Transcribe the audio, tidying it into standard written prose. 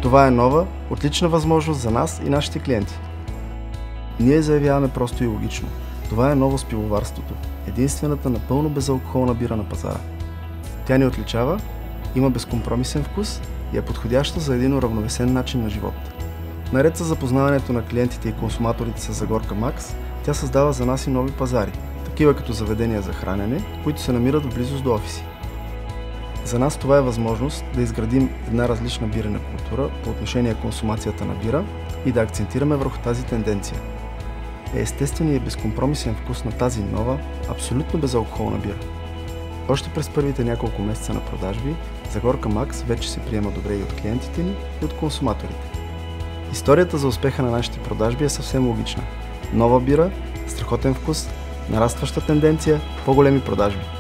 Това е нова, отлична възможност за нас и нашите клиенти. Ние заявяваме просто и логично. Това е ново с пивоварството. Единствената напълно безалкохолна бира на пазара. Тя ни отличава, има безкомпромисен вкус и е подходяща за един уравновесен начин на живот. Наред с запознаването на клиентите и консуматорите с Загорка Макс, тя създава за нас и нови пазари, такива като заведения за хранене, които се намират в близост до офиси. За нас това е възможност да изградим една различна бирена култура по отношение консумацията на бира и да акцентираме върху тази тенденция. Естественият и безкомпромисен вкус на тази нова, абсолютно безалкохолна бира. Още през първите няколко месеца на продажби, Загорка Макс вече се приема добре и от клиентите ни, и от консуматорите. Историята за успеха на нашите продажби е съвсем логична. Нова бира, страхотен вкус, нарастваща тенденция, по-големи продажби.